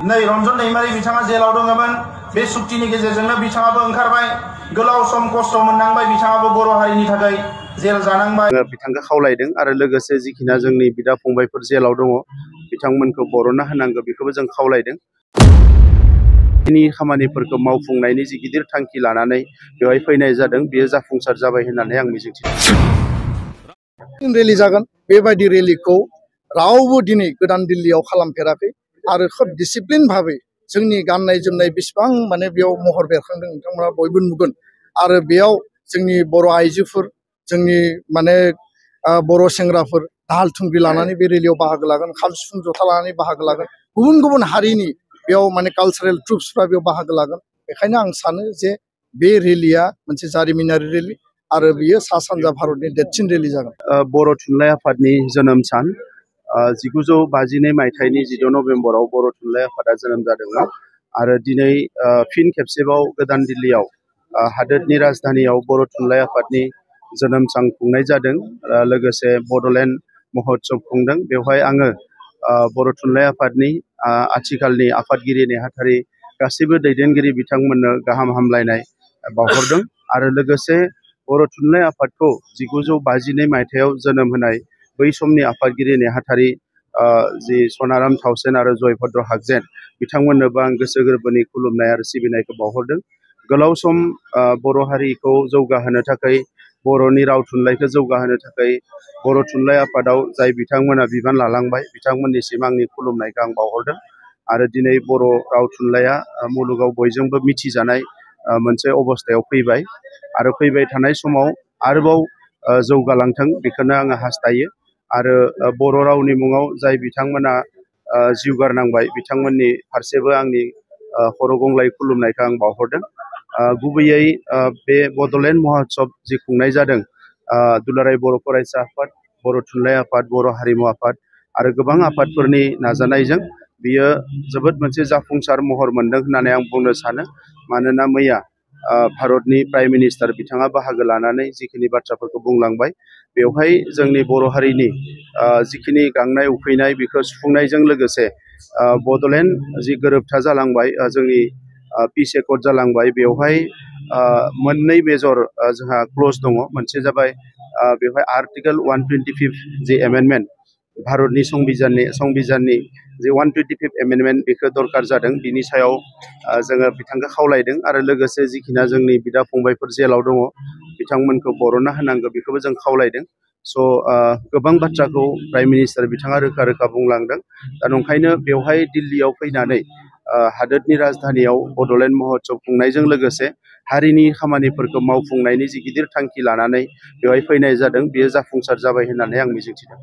नै रन्जन दैमारि बिथाङा जेलाव दङमोन बे सुक्तिनि गेजेरजोंनो बिथाङाबो ओंखारबाय गोलाव सम खस्थ' मोननांबाय बिथाङाबो बर' हारिनि थाखाय जेल जानांबाय बिथांखौ खावलायदों आरो लोगोसे जिखिना जोंनि बिदा फंबायफोर जेलाव दङ बिथांमोनखौ बरनना होनांगौ बेखौबो जों खावलायदों नि खामानिफोरखौ मावफुंनायनि जि गिदिर थांखि लानानै बेवहाय फैनाय जादों बेयो जाफुंसार जाबाय होननानै आं मिजिंथिदों। रेलि जागोन बेबायदि रेलिखौ रावबो दिनै गोदान दिल्लीयाव खालामफेराखै आरो खोब डिसिप्लिन भाबै जोंनि गाननाय जोमनाय बेसेबां माने बेयाव महर बेरखांदों नोंथांमोना बयबो नुगोन आरो बेयाव जोंनि बर' आइजोफोर जोंनि माने बर' सेंग्राफोर दाहाल थुंग्रि लानानै बे रेलियाव बाहागो लागोन खाम सिफुं जथा लानानै बाहागो लागोन गुबुन गुबुन हारिनि बेयाव माने कालचारेल ट्रुप्सफ्रा बेयाव बाहागो लागोन बेखायनो आं सानो जे बे रेलिया मोनसे जारिमिनारि रेलि आरो बियो सा सानजा भारतनि देरसिन रेलि जागोन। बर' थुनलाइ आफादनि जोनोम सान 1952 मायथाइनि 16 नभेम्बराव बर' थुनलाइ आफादा जोनोम जादोंमोन आरो दिनै फिन खेबसेबाव गोदान दिल्लीयाव हादोरनि राजधानीयाव बर' थुनलाइ आफादनि जोनोम सान खुंनाय जादों लोगोसे बड'लेण्ड महोत्सव खुंदों बेवहाय आङो बर' थुनलाइ आफादनि आथिखालनि आफादगिरि नेहाथारि गासैबो दैदेनगिरि बिथांमोननो गाहाम हामलायनाय बावहरदों आरो लोगोसे बर' थुनलाइ आफादखौ 1952 मायथाइयाव जोनोम होनाय बै समनि आफादगिरि नेहाथारि जि सनाराम थाउसेन आरो जयभद्र हागजेन बिथांमोननोबो आं गोसो गोरबोनि खुलुमनाय आरो सिबिनायखौ बावहरदों। गोलाव सम बर' हारिखौ जौगाहोनो थाखाय बर'नि राव थुनलाइखौ जौगाहोनो थाखाय बर' थुनलाइ आफादाव जाय बिथांमोना बिबान लालांबाय बिथांमोननिसिम आंनि खुलुमनायखौ आं बावहरदों आरो दिनै बर' राव थुनलाइया मुलुगाव बयजोंबो मिथिजानाय मोनसे अबस्थायाव फैबाय आरो फैबाय थानाय समाव आरोबाव जौगालांथों बेखौनो आङो हास्थायो आरो बर' रावनि मुङाव जाय बिथांमोना जिउ गारनांबाय बिथांमोननि फारसेबो आंनि खर' गंग्लाय खुलुमनायखौ आं बावहरदों। गुबैयै बे बड'लेण्ड महोत्सव जि खुंनाय जादों दुलाराय बर' फरायसा आफाद बर' थुनलाइ आफाद बर' हारिमु आफाद आरो गोबां आफादफोरनि नाजानायजों बियो जोबोद मोनसे जाफुंसार महर मोनदों होननानै आं बुंनो सानो मानोना मैया भारतनि प्राइम मिनिस्टार बिथाङा बाहागो लानानै जिखिनि बाथ्राफोरखौ बुंलांबाय बेवहाय जोंनि बर' हारिनि जिखिनि गांनाय उखैनाय बेखौ सुफुंनायजों लोगोसे बड'लेण्ड जि गोरोबथा जालांबाय जोंनि पिस एकर्ड जालांबाय बेवहाय मोननै मेजर जोंहा क्लज दङ मोनसे जाबाय बेवहाय आर्टिकेल 125 जि एमेन्डमेन्ट भारतनि संबिधाननि जे 125 एमेन्डमेन्ट बेखौ दरकार जादों बिनि सायाव जोङो बिथांखौ खावलायदों आरो लोगोसे जिखिना जोंनि बिदा फंबायफोर जेलाव दङ बिथांमोनखौ बरनना होनांगौ बेखौबो जों खावलायदों। स' गोबां बाथ्राखौ प्राइम मिनिस्टार बिथाङा रोखा रोखा बुंलांदों दा नंखायनो बेवहाय दिल्लीयाव फैनानै हादोरनि राजधानीयाव बड'लेण्ड महोत्सव खुंनायजों लोगोसे हारिनि खामानिफोरखौ मावफुंनायनि जि गिदिर थांखि लानानै बेवहाय फैनाय जादों बेयो जाफुंसार जाबाय होननानै आं मिजिंथिदों।